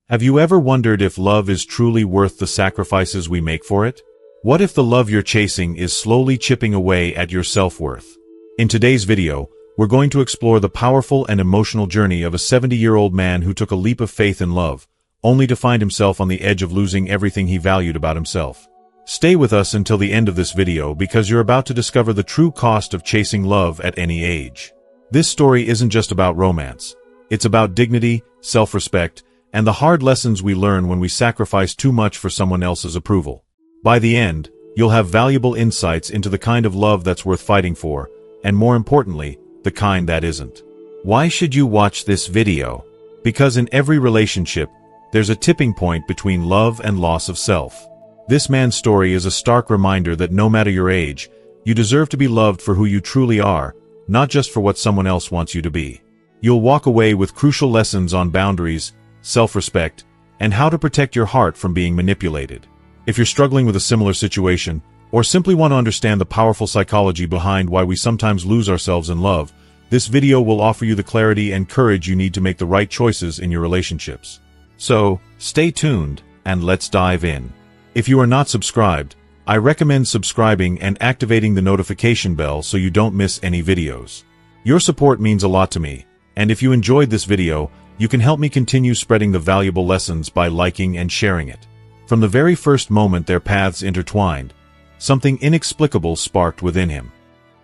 Have you ever wondered if love is truly worth the sacrifices we make for it? What if the love you're chasing is slowly chipping away at your self-worth? In today's video, we're going to explore the powerful and emotional journey of a 70-year-old man who took a leap of faith in love, only to find himself on the edge of losing everything he valued about himself. Stay with us until the end of this video because you're about to discover the true cost of chasing love at any age. This story isn't just about romance. It's about dignity, self-respect, and the hard lessons we learn when we sacrifice too much for someone else's approval. By the end, you'll have valuable insights into the kind of love that's worth fighting for, and more importantly, the kind that isn't. Why should you watch this video? Because in every relationship, there's a tipping point between love and loss of self. This man's story is a stark reminder that no matter your age, you deserve to be loved for who you truly are, not just for what someone else wants you to be. You'll walk away with crucial lessons on boundaries, self-respect, and how to protect your heart from being manipulated. If you're struggling with a similar situation, or simply want to understand the powerful psychology behind why we sometimes lose ourselves in love, this video will offer you the clarity and courage you need to make the right choices in your relationships. So, stay tuned, and let's dive in. If you are not subscribed, I recommend subscribing and activating the notification bell so you don't miss any videos. Your support means a lot to me, and if you enjoyed this video, you can help me continue spreading the valuable lessons by liking and sharing it. From the very first moment their paths intertwined, something inexplicable sparked within him.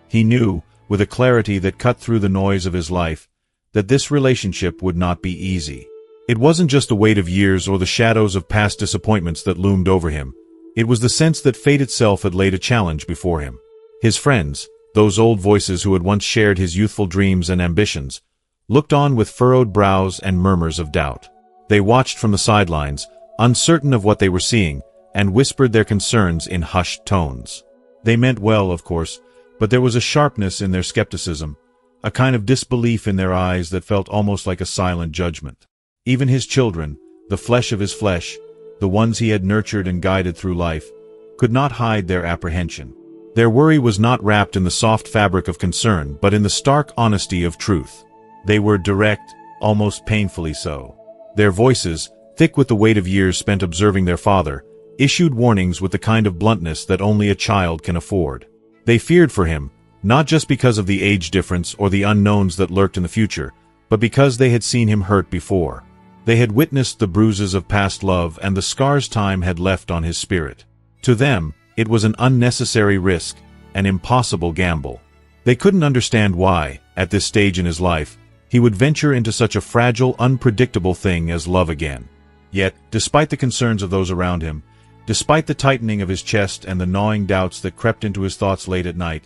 He knew, with a clarity that cut through the noise of his life, that this relationship would not be easy. It wasn't just the weight of years or the shadows of past disappointments that loomed over him. It was the sense that fate itself had laid a challenge before him. His friends, those old voices who had once shared his youthful dreams and ambitions, looked on with furrowed brows and murmurs of doubt. They watched from the sidelines, uncertain of what they were seeing, and whispered their concerns in hushed tones. They meant well, of course, but there was a sharpness in their skepticism, a kind of disbelief in their eyes that felt almost like a silent judgment. Even his children, the flesh of his flesh, the ones he had nurtured and guided through life, could not hide their apprehension. Their worry was not wrapped in the soft fabric of concern, but in the stark honesty of truth. They were direct, almost painfully so. Their voices, thick with the weight of years spent observing their father, issued warnings with the kind of bluntness that only a child can afford. They feared for him, not just because of the age difference or the unknowns that lurked in the future, but because they had seen him hurt before. They had witnessed the bruises of past love and the scars time had left on his spirit. To them, it was an unnecessary risk, an impossible gamble. They couldn't understand why, at this stage in his life, he would venture into such a fragile, unpredictable thing as love again. Yet, despite the concerns of those around him, despite the tightening of his chest and the gnawing doubts that crept into his thoughts late at night,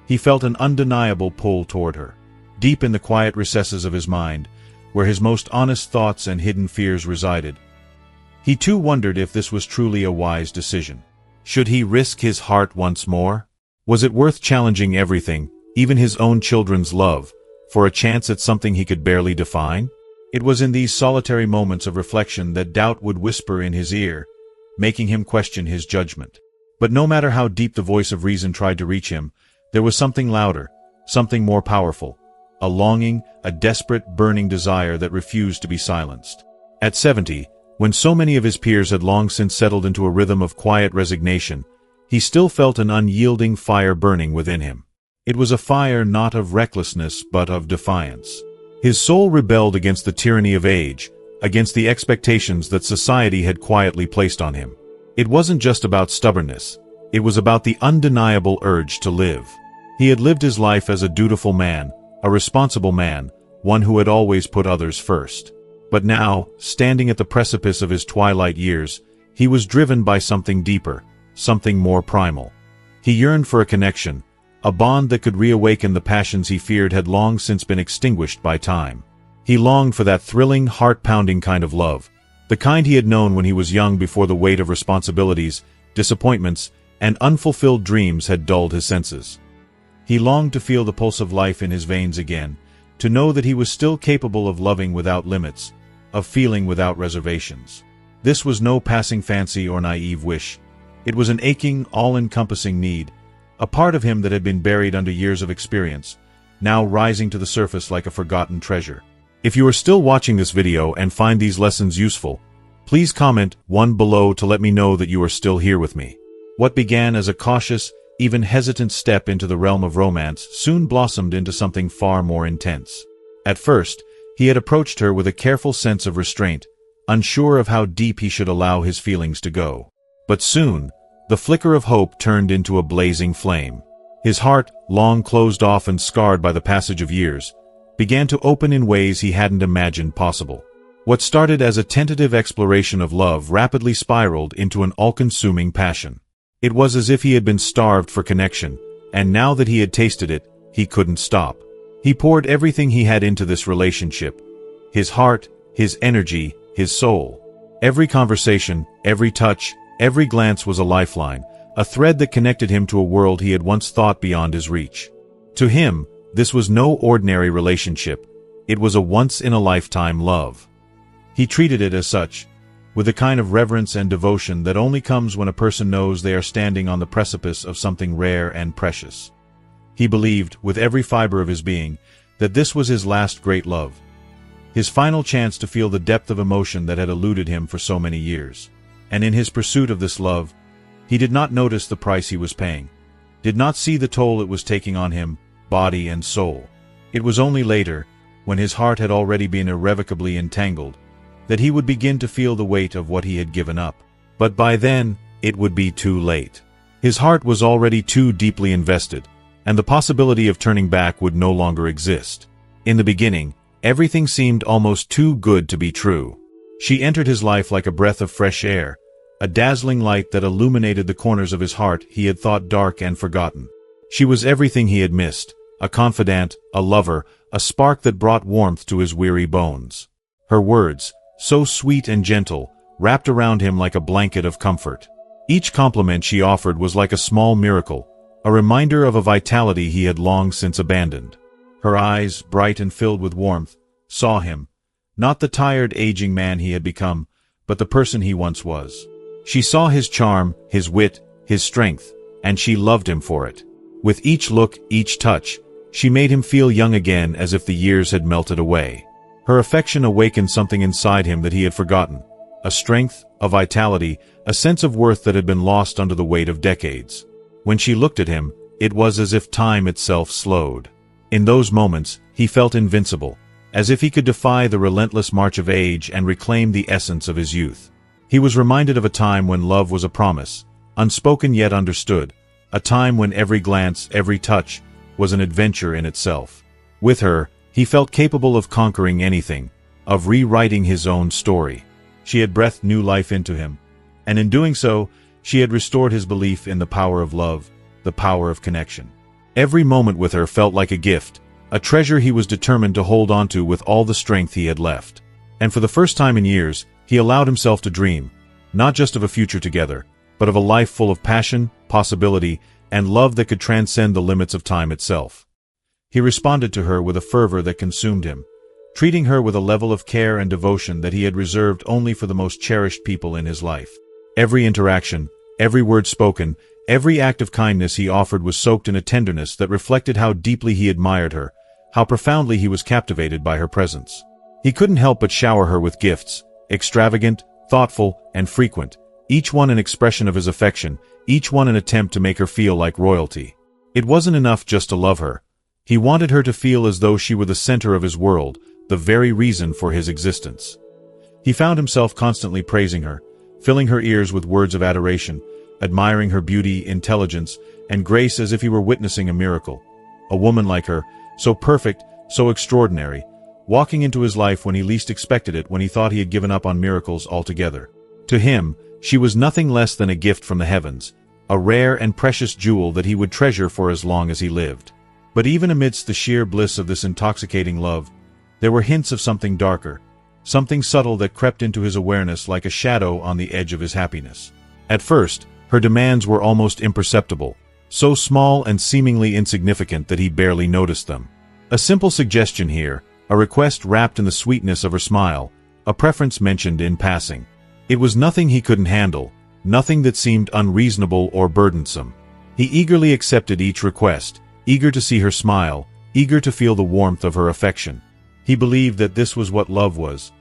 he felt an undeniable pull toward her. Deep in the quiet recesses of his mind, where his most honest thoughts and hidden fears resided, he too wondered if this was truly a wise decision. Should he risk his heart once more? Was it worth challenging everything, even his own children's love, for a chance at something he could barely define? It was in these solitary moments of reflection that doubt would whisper in his ear, making him question his judgment. But no matter how deep the voice of reason tried to reach him, there was something louder, something more powerful, a longing, a desperate, burning desire that refused to be silenced. At 70, when so many of his peers had long since settled into a rhythm of quiet resignation, he still felt an unyielding fire burning within him. It was a fire not of recklessness but of defiance. His soul rebelled against the tyranny of age, against the expectations that society had quietly placed on him. It wasn't just about stubbornness, it was about the undeniable urge to live. He had lived his life as a dutiful man, a responsible man, one who had always put others first. But now, standing at the precipice of his twilight years, he was driven by something deeper, something more primal. He yearned for a connection, a bond that could reawaken the passions he feared had long since been extinguished by time. He longed for that thrilling, heart-pounding kind of love, the kind he had known when he was young before the weight of responsibilities, disappointments, and unfulfilled dreams had dulled his senses. He longed to feel the pulse of life in his veins again, to know that he was still capable of loving without limits, of feeling without reservations. This was no passing fancy or naive wish. It was an aching, all-encompassing need, a part of him that had been buried under years of experience, now rising to the surface like a forgotten treasure. If you are still watching this video and find these lessons useful, please comment 1 below to let me know that you are still here with me. What began as a cautious, even hesitant step into the realm of romance soon blossomed into something far more intense. At first, he had approached her with a careful sense of restraint, unsure of how deep he should allow his feelings to go. But soon, the flicker of hope turned into a blazing flame. His heart, long closed off and scarred by the passage of years, began to open in ways he hadn't imagined possible. What started as a tentative exploration of love rapidly spiraled into an all-consuming passion. It was as if he had been starved for connection, and now that he had tasted it, he couldn't stop. He poured everything he had into this relationship. His heart, his energy, his soul. Every conversation, every touch, every glance was a lifeline, a thread that connected him to a world he had once thought beyond his reach. To him, this was no ordinary relationship. It was a once-in-a-lifetime love. He treated it as such, with the kind of reverence and devotion that only comes when a person knows they are standing on the precipice of something rare and precious. He believed, with every fiber of his being, that this was his last great love. His final chance to feel the depth of emotion that had eluded him for so many years. And in his pursuit of this love, he did not notice the price he was paying, did not see the toll it was taking on him, body and soul. It was only later, when his heart had already been irrevocably entangled, that he would begin to feel the weight of what he had given up. But by then, it would be too late. His heart was already too deeply invested, and the possibility of turning back would no longer exist. In the beginning, everything seemed almost too good to be true. She entered his life like a breath of fresh air, a dazzling light that illuminated the corners of his heart he had thought dark and forgotten. She was everything he had missed, a confidant, a lover, a spark that brought warmth to his weary bones. Her words, so sweet and gentle, wrapped around him like a blanket of comfort. Each compliment she offered was like a small miracle, a reminder of a vitality he had long since abandoned. Her eyes, bright and filled with warmth, saw him, not the tired, aging man he had become, but the person he once was. She saw his charm, his wit, his strength, and she loved him for it. With each look, each touch, she made him feel young again, as if the years had melted away. Her affection awakened something inside him that he had forgotten, a strength, a vitality, a sense of worth that had been lost under the weight of decades. When she looked at him, it was as if time itself slowed. In those moments, he felt invincible, as if he could defy the relentless march of age and reclaim the essence of his youth. He was reminded of a time when love was a promise, unspoken yet understood, a time when every glance, every touch, was an adventure in itself. With her, he felt capable of conquering anything, of rewriting his own story. She had breathed new life into him, and in doing so, she had restored his belief in the power of love, the power of connection. Every moment with her felt like a gift, a treasure he was determined to hold onto with all the strength he had left. And for the first time in years, he allowed himself to dream, not just of a future together, but of a life full of passion, possibility, and love that could transcend the limits of time itself. He responded to her with a fervor that consumed him, treating her with a level of care and devotion that he had reserved only for the most cherished people in his life. Every interaction, every word spoken, every act of kindness he offered was soaked in a tenderness that reflected how deeply he admired her, how profoundly he was captivated by her presence. He couldn't help but shower her with gifts, extravagant, thoughtful, and frequent, each one an expression of his affection, each one an attempt to make her feel like royalty. It wasn't enough just to love her. He wanted her to feel as though she were the center of his world, the very reason for his existence. He found himself constantly praising her, filling her ears with words of adoration, admiring her beauty, intelligence, and grace as if he were witnessing a miracle. A woman like her, so perfect, so extraordinary, walking into his life when he least expected it, when he thought he had given up on miracles altogether. To him, she was nothing less than a gift from the heavens, a rare and precious jewel that he would treasure for as long as he lived. But even amidst the sheer bliss of this intoxicating love, there were hints of something darker, something subtle that crept into his awareness like a shadow on the edge of his happiness. At first, her demands were almost imperceptible, so small and seemingly insignificant that he barely noticed them. A simple suggestion here, a request wrapped in the sweetness of her smile, a preference mentioned in passing. It was nothing he couldn't handle, nothing that seemed unreasonable or burdensome. He eagerly accepted each request, eager to see her smile, eager to feel the warmth of her affection. He believed that this was what love was.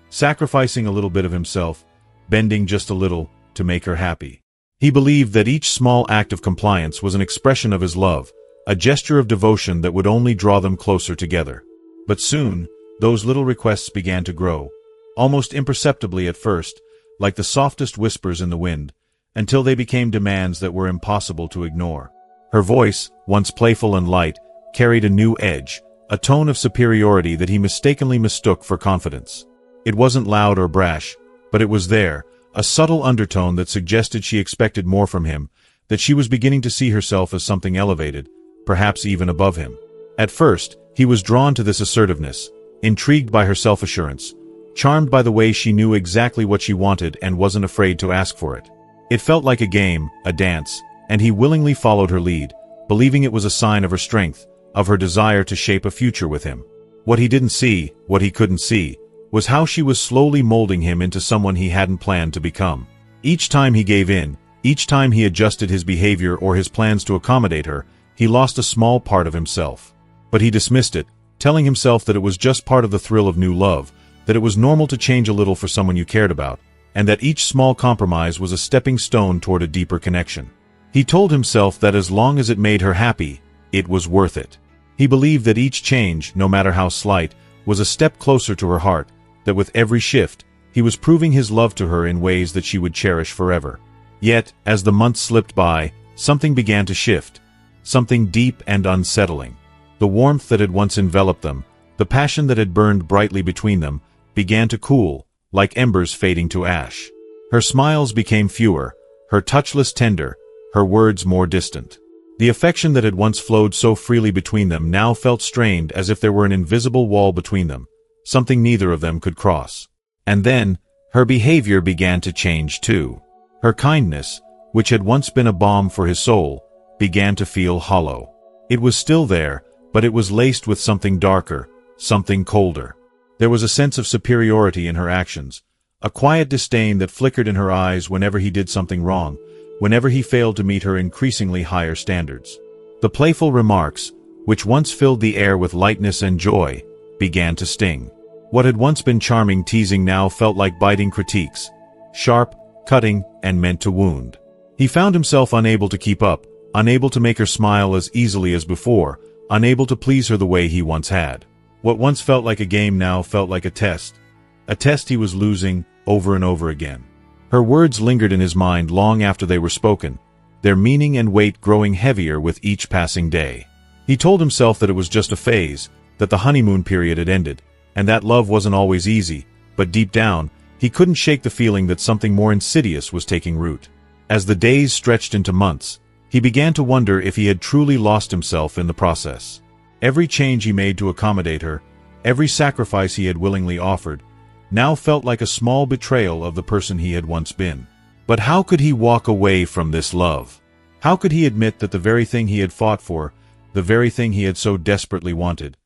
Sacrificing a little bit of himself, bending just a little, to make her happy. He believed that each small act of compliance was an expression of his love, a gesture of devotion that would only draw them closer together. But soon, those little requests began to grow, almost imperceptibly at first, like the softest whispers in the wind, until they became demands that were impossible to ignore. Her voice, once playful and light, carried a new edge, a tone of superiority that he mistakenly mistook for confidence. It wasn't loud or brash, but it was there, a subtle undertone that suggested she expected more from him, that she was beginning to see herself as something elevated, perhaps even above him. At first, he was drawn to this assertiveness, intrigued by her self-assurance, charmed by the way she knew exactly what she wanted and wasn't afraid to ask for it. It felt like a game, a dance, and he willingly followed her lead, believing it was a sign of her strength, of her desire to shape a future with him. What he didn't see, what he couldn't see, was how she was slowly molding him into someone he hadn't planned to become. Each time he gave in, each time he adjusted his behavior or his plans to accommodate her, he lost a small part of himself. But he dismissed it, telling himself that it was just part of the thrill of new love, that it was normal to change a little for someone you cared about, and that each small compromise was a stepping stone toward a deeper connection. He told himself that as long as it made her happy, it was worth it. He believed that each change, no matter how slight, was a step closer to her heart, that with every shift, he was proving his love to her in ways that she would cherish forever. Yet, as the months slipped by, something began to shift, something deep and unsettling. The warmth that had once enveloped them, the passion that had burned brightly between them, began to cool, like embers fading to ash. Her smiles became fewer, her touch less tender, her words more distant. The affection that had once flowed so freely between them now felt strained, as if there were an invisible wall between them, something neither of them could cross. And then, her behavior began to change too. Her kindness, which had once been a balm for his soul, began to feel hollow. It was still there, but it was laced with something darker, something colder. There was a sense of superiority in her actions, a quiet disdain that flickered in her eyes whenever he did something wrong, whenever he failed to meet her increasingly higher standards. The playful remarks, which once filled the air with lightness and joy, began to sting. What had once been charming teasing now felt like biting critiques, sharp, cutting, and meant to wound. He found himself unable to keep up, unable to make her smile as easily as before, unable to please her the way he once had. What once felt like a game now felt like a test he was losing over and over again. Her words lingered in his mind long after they were spoken, their meaning and weight growing heavier with each passing day. He told himself that it was just a phase, that the honeymoon period had ended, and that love wasn't always easy, but deep down, he couldn't shake the feeling that something more insidious was taking root. As the days stretched into months, he began to wonder if he had truly lost himself in the process. Every change he made to accommodate her, every sacrifice he had willingly offered, now felt like a small betrayal of the person he had once been. But how could he walk away from this love? How could he admit that the very thing he had fought for, the very thing he had so desperately wanted,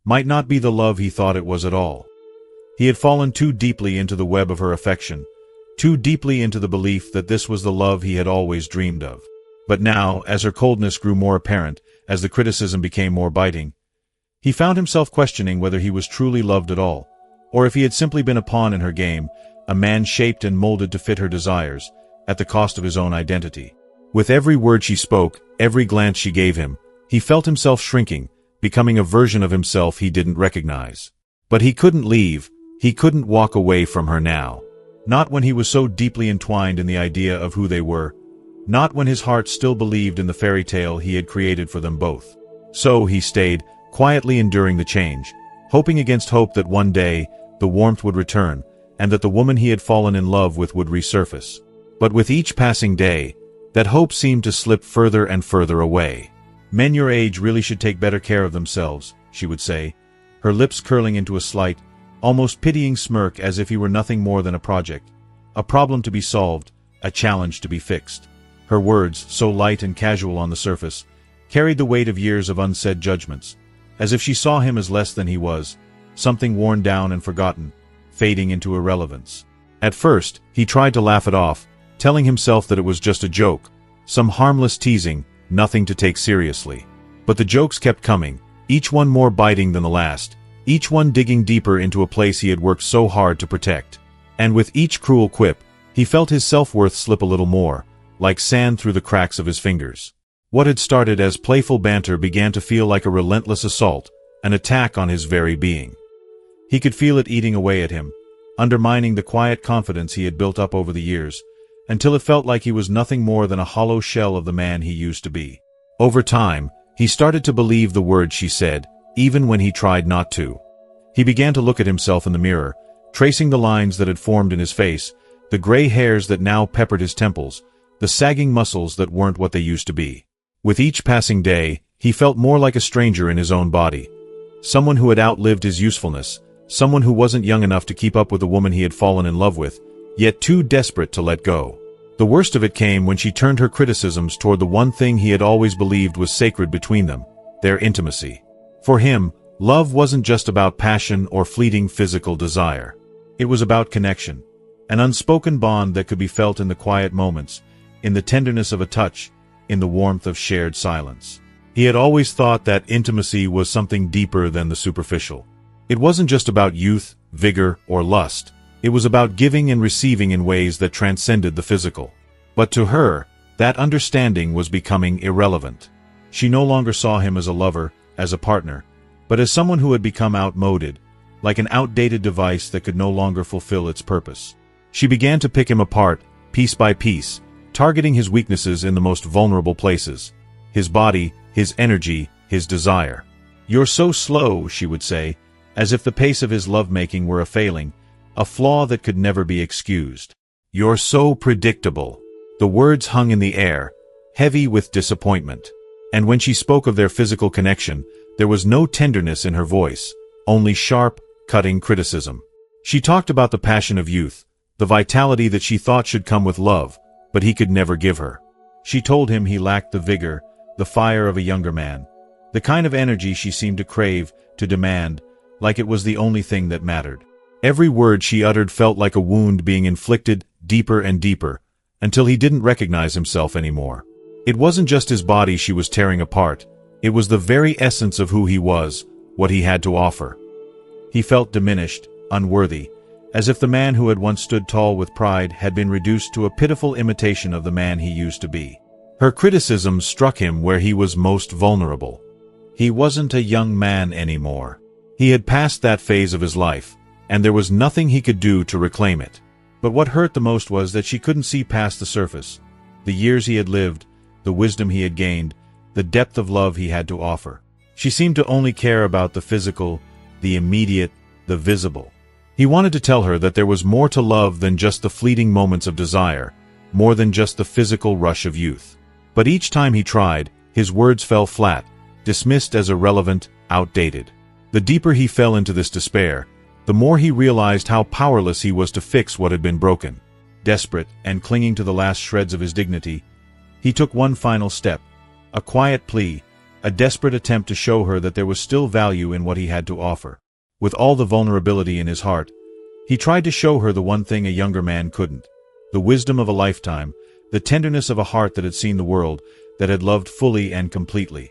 might not be the love he thought it was at all? He had fallen too deeply into the web of her affection, too deeply into the belief that this was the love he had always dreamed of. But now, as her coldness grew more apparent, as the criticism became more biting, he found himself questioning whether he was truly loved at all, or if he had simply been a pawn in her game, a man shaped and molded to fit her desires, at the cost of his own identity. With every word she spoke, every glance she gave him, he felt himself shrinking, becoming a version of himself he didn't recognize. But he couldn't leave, he couldn't walk away from her now. Not when he was so deeply entwined in the idea of who they were, not when his heart still believed in the fairy tale he had created for them both. So he stayed, quietly enduring the change, hoping against hope that one day, the warmth would return, and that the woman he had fallen in love with would resurface. But with each passing day, that hope seemed to slip further and further away. "Men your age really should take better care of themselves," she would say, her lips curling into a slight, almost pitying smirk, as if he were nothing more than a project, a problem to be solved, a challenge to be fixed. Her words, so light and casual on the surface, carried the weight of years of unsaid judgments, as if she saw him as less than he was, something worn down and forgotten, fading into irrelevance. At first, he tried to laugh it off, telling himself that it was just a joke, some harmless teasing, nothing to take seriously. But the jokes kept coming, each one more biting than the last, each one digging deeper into a place he had worked so hard to protect. And with each cruel quip, he felt his self-worth slip a little more, like sand through the cracks of his fingers. What had started as playful banter began to feel like a relentless assault, an attack on his very being. He could feel it eating away at him, undermining the quiet confidence he had built up over the years, until it felt like he was nothing more than a hollow shell of the man he used to be. Over time, he started to believe the words she said, even when he tried not to. He began to look at himself in the mirror, tracing the lines that had formed in his face, the gray hairs that now peppered his temples, the sagging muscles that weren't what they used to be. With each passing day, he felt more like a stranger in his own body. Someone who had outlived his usefulness, someone who wasn't young enough to keep up with the woman he had fallen in love with, yet too desperate to let go. The worst of it came when she turned her criticisms toward the one thing he had always believed was sacred between them, their intimacy. For him, love wasn't just about passion or fleeting physical desire. It was about connection, an unspoken bond that could be felt in the quiet moments, in the tenderness of a touch, in the warmth of shared silence. He had always thought that intimacy was something deeper than the superficial. It wasn't just about youth, vigor, or lust. It was about giving and receiving in ways that transcended the physical. But to her, that understanding was becoming irrelevant. She no longer saw him as a lover, as a partner, but as someone who had become outmoded, like an outdated device that could no longer fulfill its purpose. She began to pick him apart, piece by piece, targeting his weaknesses in the most vulnerable places. His body, his energy, his desire. "You're so slow," she would say, as if the pace of his lovemaking were a failing, a flaw that could never be excused. "You're so predictable." The words hung in the air, heavy with disappointment. And when she spoke of their physical connection, there was no tenderness in her voice, only sharp, cutting criticism. She talked about the passion of youth, the vitality that she thought should come with love, but he could never give her. She told him he lacked the vigor, the fire of a younger man, the kind of energy she seemed to crave, to demand, like it was the only thing that mattered. Every word she uttered felt like a wound being inflicted deeper and deeper, until he didn't recognize himself anymore. It wasn't just his body she was tearing apart, it was the very essence of who he was, what he had to offer. He felt diminished, unworthy, as if the man who had once stood tall with pride had been reduced to a pitiful imitation of the man he used to be. Her criticism struck him where he was most vulnerable. He wasn't a young man anymore. He had passed that phase of his life, and there was nothing he could do to reclaim it. But what hurt the most was that she couldn't see past the surface, the years he had lived, the wisdom he had gained, the depth of love he had to offer. She seemed to only care about the physical, the immediate, the visible. He wanted to tell her that there was more to love than just the fleeting moments of desire, more than just the physical rush of youth. But each time he tried, his words fell flat, dismissed as irrelevant, outdated. The deeper he fell into this despair, the more he realized how powerless he was to fix what had been broken. Desperate and clinging to the last shreds of his dignity, he took one final step, a quiet plea, a desperate attempt to show her that there was still value in what he had to offer. With all the vulnerability in his heart, he tried to show her the one thing a younger man couldn't, the wisdom of a lifetime, the tenderness of a heart that had seen the world, that had loved fully and completely.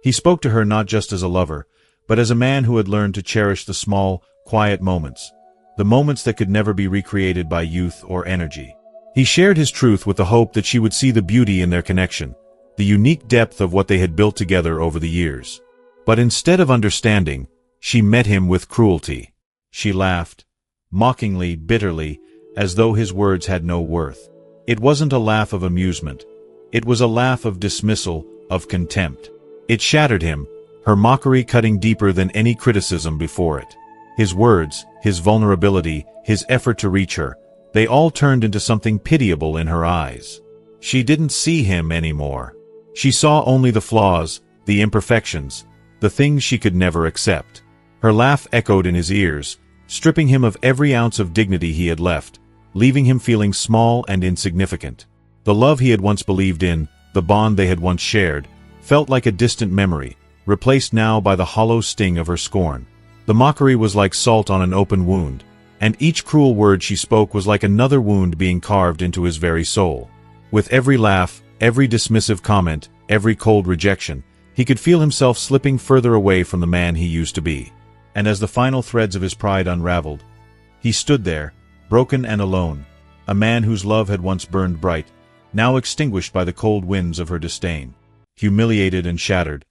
He spoke to her not just as a lover, but as a man who had learned to cherish the small, quiet moments, the moments that could never be recreated by youth or energy. He shared his truth with the hope that she would see the beauty in their connection, the unique depth of what they had built together over the years. But instead of understanding, she met him with cruelty. She laughed, mockingly, bitterly, as though his words had no worth. It wasn't a laugh of amusement. It was a laugh of dismissal, of contempt. It shattered him, her mockery cutting deeper than any criticism before it. His words, his vulnerability, his effort to reach her, they all turned into something pitiable in her eyes. She didn't see him anymore. She saw only the flaws, the imperfections, the things she could never accept. Her laugh echoed in his ears, stripping him of every ounce of dignity he had left, leaving him feeling small and insignificant. The love he had once believed in, the bond they had once shared, felt like a distant memory, replaced now by the hollow sting of her scorn. The mockery was like salt on an open wound, and each cruel word she spoke was like another wound being carved into his very soul. With every laugh, every dismissive comment, every cold rejection, he could feel himself slipping further away from the man he used to be. And as the final threads of his pride unraveled, he stood there, broken and alone, a man whose love had once burned bright, now extinguished by the cold winds of her disdain. Humiliated and shattered,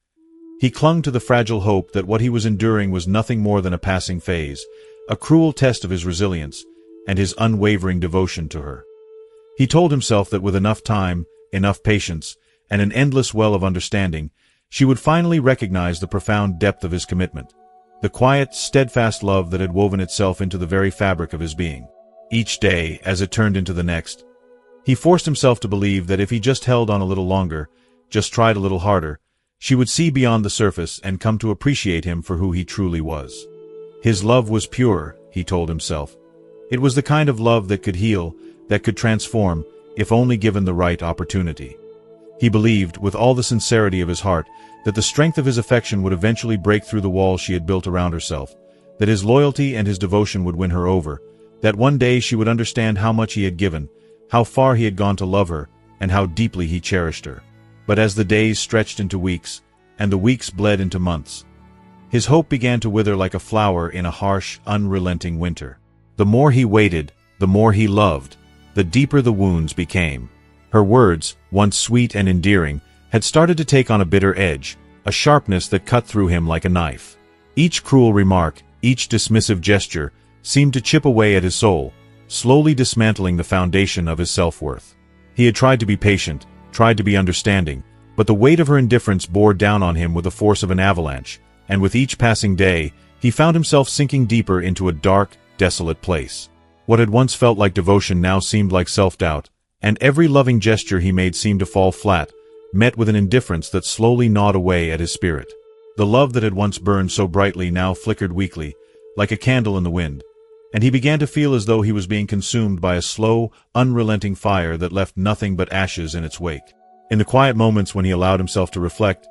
he clung to the fragile hope that what he was enduring was nothing more than a passing phase, a cruel test of his resilience and his unwavering devotion to her. He told himself that with enough time, enough patience, and an endless well of understanding, she would finally recognize the profound depth of his commitment, the quiet, steadfast love that had woven itself into the very fabric of his being. Each day, as it turned into the next, he forced himself to believe that if he just held on a little longer, just tried a little harder, she would see beyond the surface and come to appreciate him for who he truly was. His love was pure, he told himself. It was the kind of love that could heal, that could transform, if only given the right opportunity. He believed, with all the sincerity of his heart, that the strength of his affection would eventually break through the wall she had built around herself, that his loyalty and his devotion would win her over, that one day she would understand how much he had given, how far he had gone to love her, and how deeply he cherished her. But as the days stretched into weeks, and the weeks bled into months, his hope began to wither like a flower in a harsh, unrelenting winter. The more he waited, the more he loved, the deeper the wounds became. Her words, once sweet and endearing, had started to take on a bitter edge, a sharpness that cut through him like a knife. Each cruel remark, each dismissive gesture, seemed to chip away at his soul, slowly dismantling the foundation of his self-worth. He had tried to be patient, tried to be understanding, but the weight of her indifference bore down on him with the force of an avalanche, and with each passing day, he found himself sinking deeper into a dark, desolate place. What had once felt like devotion now seemed like self-doubt, and every loving gesture he made seemed to fall flat, met with an indifference that slowly gnawed away at his spirit. The love that had once burned so brightly now flickered weakly, like a candle in the wind, and he began to feel as though he was being consumed by a slow, unrelenting fire that left nothing but ashes in its wake. In the quiet moments when he allowed himself to reflect,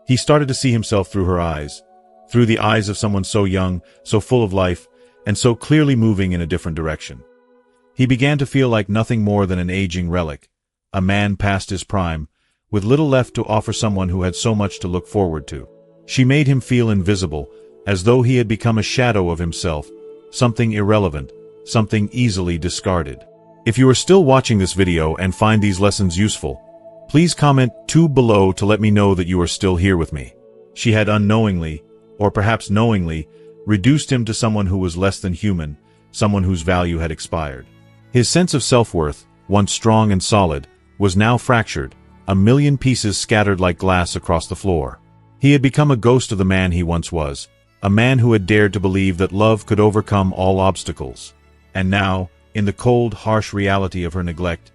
he started to see himself through her eyes, through the eyes of someone so young, so full of life, and so clearly moving in a different direction. He began to feel like nothing more than an aging relic, a man past his prime, with little left to offer someone who had so much to look forward to. She made him feel invisible, as though he had become a shadow of himself, something irrelevant, something easily discarded. If you are still watching this video and find these lessons useful, please comment 2 below to let me know that you are still here with me. She had unknowingly, or perhaps knowingly, reduced him to someone who was less than human, someone whose value had expired. His sense of self-worth, once strong and solid, was now fractured, a million pieces scattered like glass across the floor. He had become a ghost of the man he once was, a man who had dared to believe that love could overcome all obstacles. And now, in the cold, harsh reality of her neglect,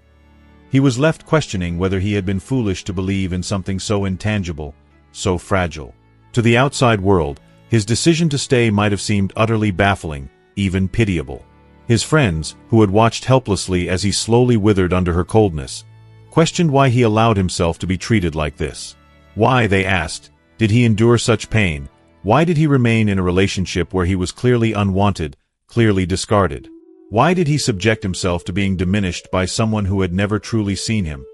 he was left questioning whether he had been foolish to believe in something so intangible, so fragile. To the outside world, his decision to stay might have seemed utterly baffling, even pitiable. His friends, who had watched helplessly as he slowly withered under her coldness, questioned why he allowed himself to be treated like this. Why, they asked, did he endure such pain? Why did he remain in a relationship where he was clearly unwanted, clearly discarded? Why did he subject himself to being diminished by someone who had never truly seen him,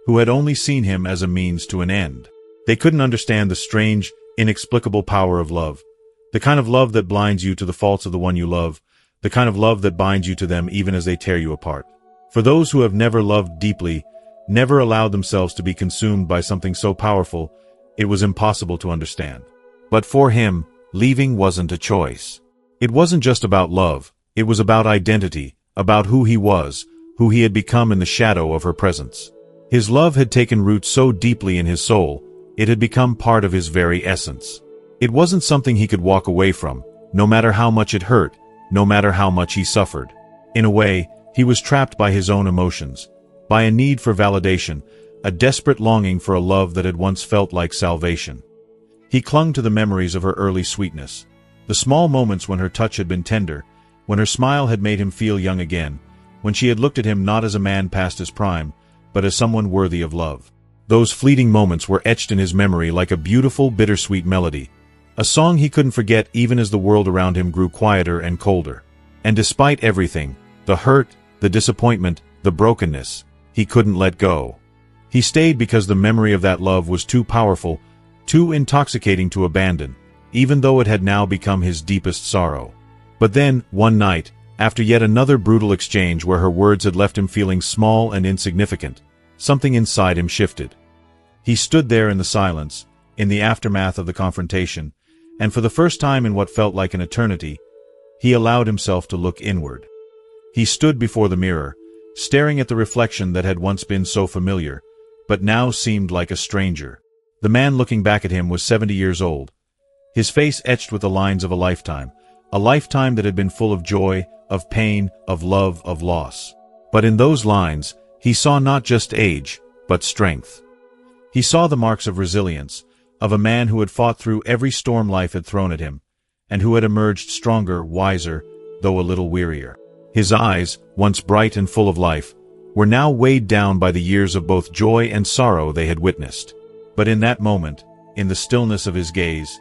who had only seen him as a means to an end? They couldn't understand the strange, inexplicable power of love, the kind of love that blinds you to the faults of the one you love, the kind of love that binds you to them even as they tear you apart. For those who have never loved deeply, never allowed themselves to be consumed by something so powerful, it was impossible to understand. But for him, leaving wasn't a choice. It wasn't just about love, it was about identity, about who he was, who he had become in the shadow of her presence. His love had taken root so deeply in his soul, it had become part of his very essence. It wasn't something he could walk away from, no matter how much it hurt, no matter how much he suffered. In a way, he was trapped by his own emotions, by a need for validation, a desperate longing for a love that had once felt like salvation. He clung to the memories of her early sweetness, the small moments when her touch had been tender, when her smile had made him feel young again, when she had looked at him not as a man past his prime, but as someone worthy of love. Those fleeting moments were etched in his memory like a beautiful, bittersweet melody, a song he couldn't forget even as the world around him grew quieter and colder. And despite everything, the hurt, the disappointment, the brokenness, he couldn't let go. He stayed because the memory of that love was too powerful, too intoxicating to abandon, even though it had now become his deepest sorrow. But then, one night, after yet another brutal exchange where her words had left him feeling small and insignificant, something inside him shifted. He stood there in the silence, in the aftermath of the confrontation, and for the first time in what felt like an eternity, he allowed himself to look inward. He stood before the mirror, staring at the reflection that had once been so familiar, but now seemed like a stranger. The man looking back at him was 70 years old, his face etched with the lines of a lifetime that had been full of joy, of pain, of love, of loss. But in those lines, he saw not just age, but strength. He saw the marks of resilience, of a man who had fought through every storm life had thrown at him, and who had emerged stronger, wiser, though a little wearier. His eyes, once bright and full of life, were now weighed down by the years of both joy and sorrow they had witnessed. But in that moment, in the stillness of his gaze,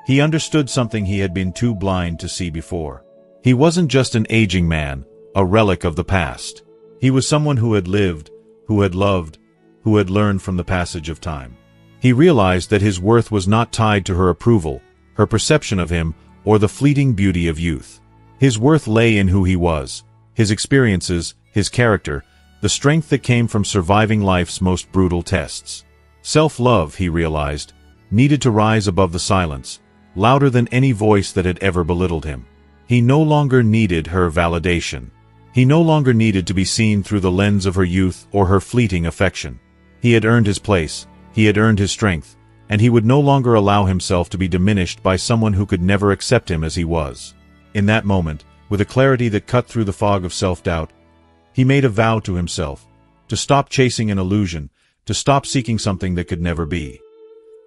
he understood something he had been too blind to see before. He wasn't just an aging man, a relic of the past. He was someone who had lived, who had loved, who had learned from the passage of time. He realized that his worth was not tied to her approval, her perception of him, or the fleeting beauty of youth. His worth lay in who he was, his experiences, his character, the strength that came from surviving life's most brutal tests. Self-love, he realized, needed to rise above the silence, louder than any voice that had ever belittled him. He no longer needed her validation. He no longer needed to be seen through the lens of her youth or her fleeting affection. He had earned his place, he had earned his strength, and he would no longer allow himself to be diminished by someone who could never accept him as he was. In that moment, with a clarity that cut through the fog of self-doubt, he made a vow to himself, to stop chasing an illusion, to stop seeking something that could never be.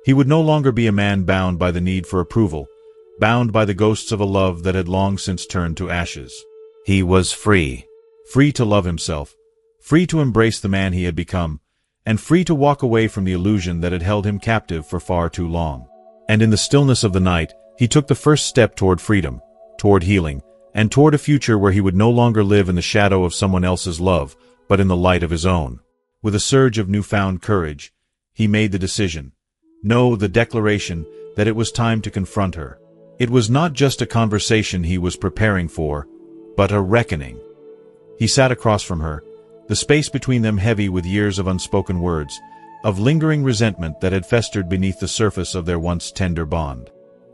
He would no longer be a man bound by the need for approval, bound by the ghosts of a love that had long since turned to ashes. He was free. Free to love himself, free to embrace the man he had become, and free to walk away from the illusion that had held him captive for far too long. And in the stillness of the night, he took the first step toward freedom, toward healing, and toward a future where he would no longer live in the shadow of someone else's love, but in the light of his own. With a surge of newfound courage, he made the decision, no, the declaration, that it was time to confront her. It was not just a conversation he was preparing for, but a reckoning. He sat across from her, the space between them heavy with years of unspoken words, of lingering resentment that had festered beneath the surface of their once tender bond.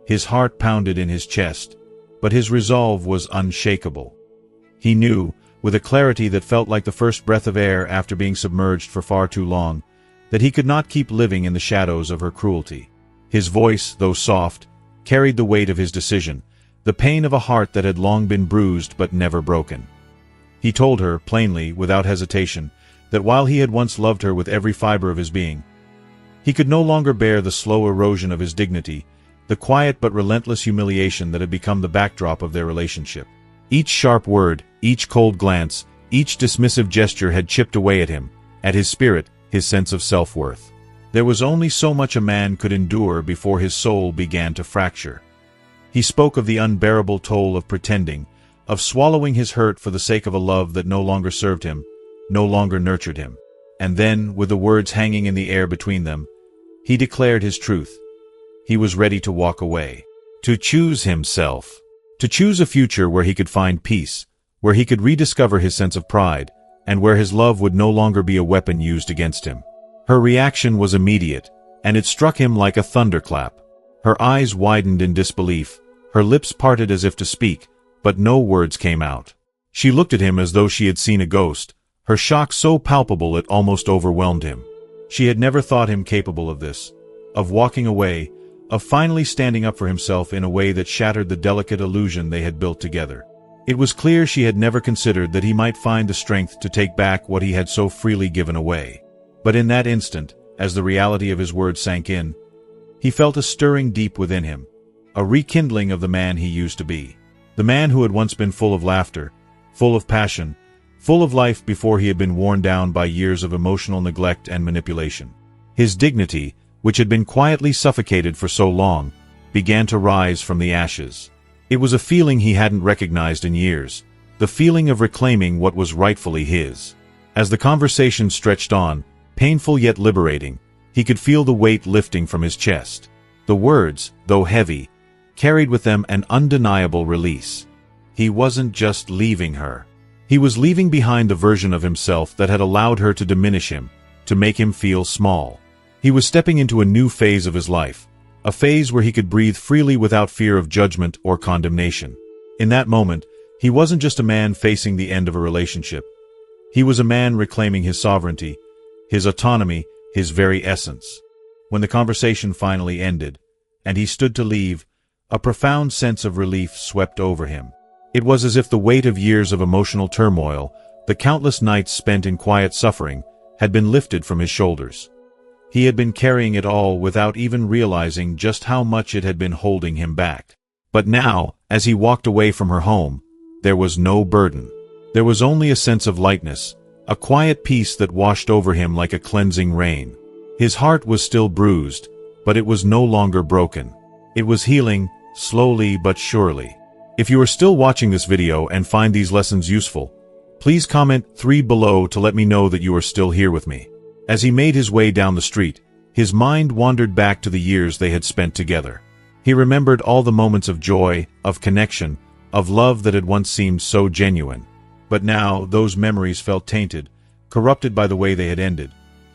His heart pounded in his chest, but his resolve was unshakable. He knew, with a clarity that felt like the first breath of air after being submerged for far too long, that he could not keep living in the shadows of her cruelty. His voice, though soft, carried the weight of his decision, the pain of a heart that had long been bruised but never broken. He told her, plainly, without hesitation, that while he had once loved her with every fiber of his being, he could no longer bear the slow erosion of his dignity, the quiet but relentless humiliation that had become the backdrop of their relationship. Each sharp word, each cold glance, each dismissive gesture had chipped away at him, at his spirit, his sense of self-worth. There was only so much a man could endure before his soul began to fracture. He spoke of the unbearable toll of pretending, of swallowing his hurt for the sake of a love that no longer served him, no longer nurtured him. And then, with the words hanging in the air between them, he declared his truth. He was ready to walk away, to choose himself, to choose a future where he could find peace, where he could rediscover his sense of pride, and where his love would no longer be a weapon used against him. Her reaction was immediate, and it struck him like a thunderclap. Her eyes widened in disbelief, her lips parted as if to speak, but no words came out. She looked at him as though she had seen a ghost, her shock so palpable it almost overwhelmed him. She had never thought him capable of this, of walking away, of finally standing up for himself in a way that shattered the delicate illusion they had built together. It was clear she had never considered that he might find the strength to take back what he had so freely given away. But in that instant, as the reality of his words sank in, he felt a stirring deep within him, a rekindling of the man he used to be. The man who had once been full of laughter, full of passion, full of life before he had been worn down by years of emotional neglect and manipulation. His dignity, which had been quietly suffocated for so long, began to rise from the ashes. It was a feeling he hadn't recognized in years, the feeling of reclaiming what was rightfully his. As the conversation stretched on, painful yet liberating, he could feel the weight lifting from his chest. The words, though heavy, carried with them an undeniable release. He wasn't just leaving her. He was leaving behind the version of himself that had allowed her to diminish him, to make him feel small. He was stepping into a new phase of his life, a phase where he could breathe freely without fear of judgment or condemnation. In that moment, he wasn't just a man facing the end of a relationship. He was a man reclaiming his sovereignty, his autonomy, his very essence. When the conversation finally ended, and he stood to leave, a profound sense of relief swept over him. It was as if the weight of years of emotional turmoil, the countless nights spent in quiet suffering, had been lifted from his shoulders. He had been carrying it all without even realizing just how much it had been holding him back. But now, as he walked away from her home, there was no burden. There was only a sense of lightness, a quiet peace that washed over him like a cleansing rain. His heart was still bruised, but it was no longer broken. It was healing, slowly but surely. If you are still watching this video and find these lessons useful, please comment 3 below to let me know that you are still here with me. As he made his way down the street, his mind wandered back to the years they had spent together. He remembered all the moments of joy, of connection, of love that had once seemed so genuine. But now, those memories felt tainted, corrupted by the way they had ended,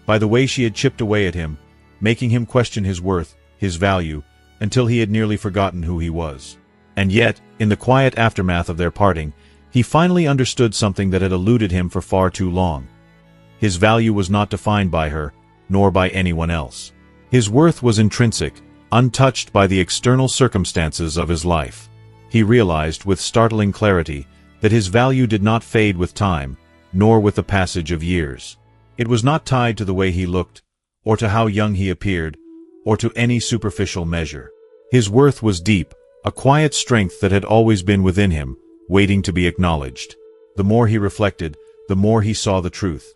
by the way she had chipped away at him, making him question his worth, his value, until he had nearly forgotten who he was. And yet, in the quiet aftermath of their parting, he finally understood something that had eluded him for far too long. His value was not defined by her, nor by anyone else. His worth was intrinsic, untouched by the external circumstances of his life. He realized with startling clarity that his value did not fade with time, nor with the passage of years. It was not tied to the way he looked, or to how young he appeared, or to any superficial measure. His worth was deep, a quiet strength that had always been within him, waiting to be acknowledged. The more he reflected, the more he saw the truth.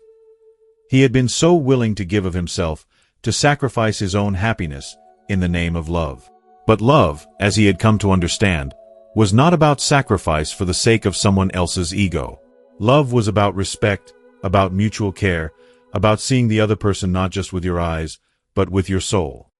He had been so willing to give of himself, to sacrifice his own happiness, in the name of love. But love, as he had come to understand, was not about sacrifice for the sake of someone else's ego. Love was about respect, about mutual care, about seeing the other person not just with your eyes, but with your soul.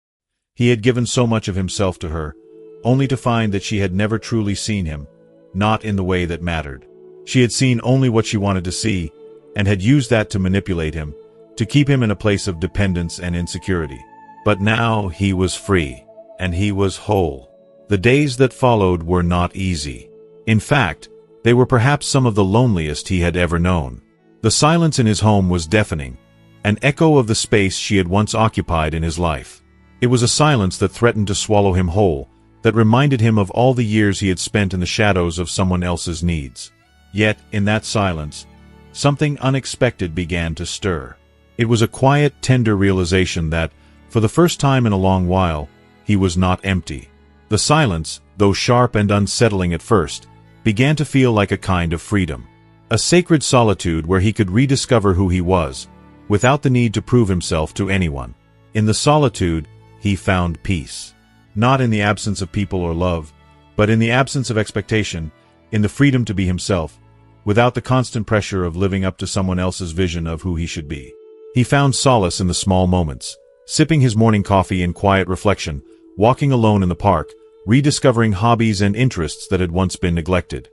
He had given so much of himself to her, only to find that she had never truly seen him, not in the way that mattered. She had seen only what she wanted to see, and had used that to manipulate him, to keep him in a place of dependence and insecurity. But now he was free, and he was whole. The days that followed were not easy. In fact, they were perhaps some of the loneliest he had ever known. The silence in his home was deafening, an echo of the space she had once occupied in his life. It was a silence that threatened to swallow him whole, that reminded him of all the years he had spent in the shadows of someone else's needs. Yet, in that silence, something unexpected began to stir. It was a quiet, tender realization that, for the first time in a long while, he was not empty. The silence, though sharp and unsettling at first, began to feel like a kind of freedom. A sacred solitude where he could rediscover who he was, without the need to prove himself to anyone. In the solitude, he found peace. Not in the absence of people or love, but in the absence of expectation, in the freedom to be himself, without the constant pressure of living up to someone else's vision of who he should be. He found solace in the small moments, sipping his morning coffee in quiet reflection, walking alone in the park, rediscovering hobbies and interests that had once been neglected.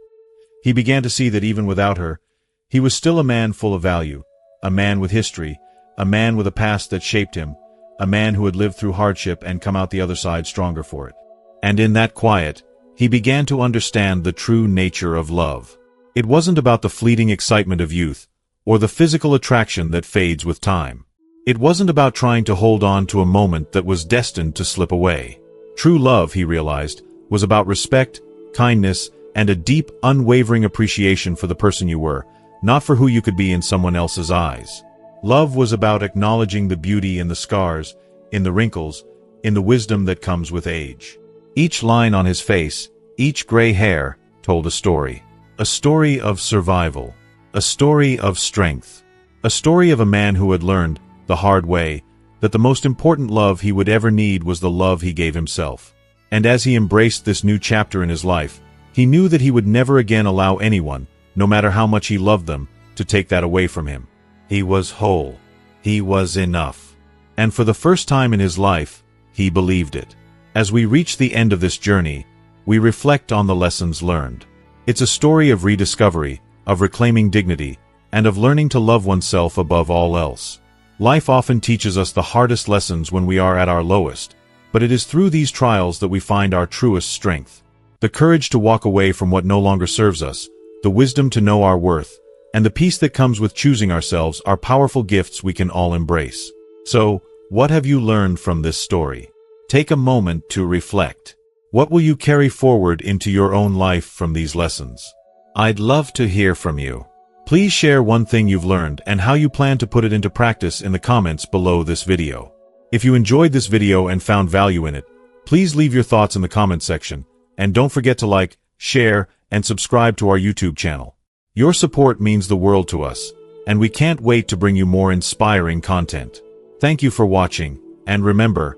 He began to see that even without her, he was still a man full of value, a man with history, a man with a past that shaped him, a man who had lived through hardship and come out the other side stronger for it. And in that quiet, he began to understand the true nature of love. It wasn't about the fleeting excitement of youth, or the physical attraction that fades with time. It wasn't about trying to hold on to a moment that was destined to slip away. True love, he realized, was about respect, kindness, and a deep, unwavering appreciation for the person you were, not for who you could be in someone else's eyes. Love was about acknowledging the beauty in the scars, in the wrinkles, in the wisdom that comes with age. Each line on his face, each gray hair, told a story. A story of survival. A story of strength. A story of a man who had learned, the hard way, that the most important love he would ever need was the love he gave himself. And as he embraced this new chapter in his life, he knew that he would never again allow anyone, no matter how much he loved them, to take that away from him. He was whole. He was enough. And for the first time in his life, he believed it. As we reach the end of this journey, we reflect on the lessons learned. It's a story of rediscovery, of reclaiming dignity, and of learning to love oneself above all else. Life often teaches us the hardest lessons when we are at our lowest, but it is through these trials that we find our truest strength. The courage to walk away from what no longer serves us, the wisdom to know our worth, and the peace that comes with choosing ourselves are powerful gifts we can all embrace. So, what have you learned from this story? Take a moment to reflect. What will you carry forward into your own life from these lessons? I'd love to hear from you. Please share one thing you've learned and how you plan to put it into practice in the comments below this video. If you enjoyed this video and found value in it, please leave your thoughts in the comments section, and don't forget to like, share, and subscribe to our YouTube channel. Your support means the world to us, and we can't wait to bring you more inspiring content. Thank you for watching, and remember,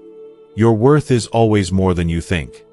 your worth is always more than you think.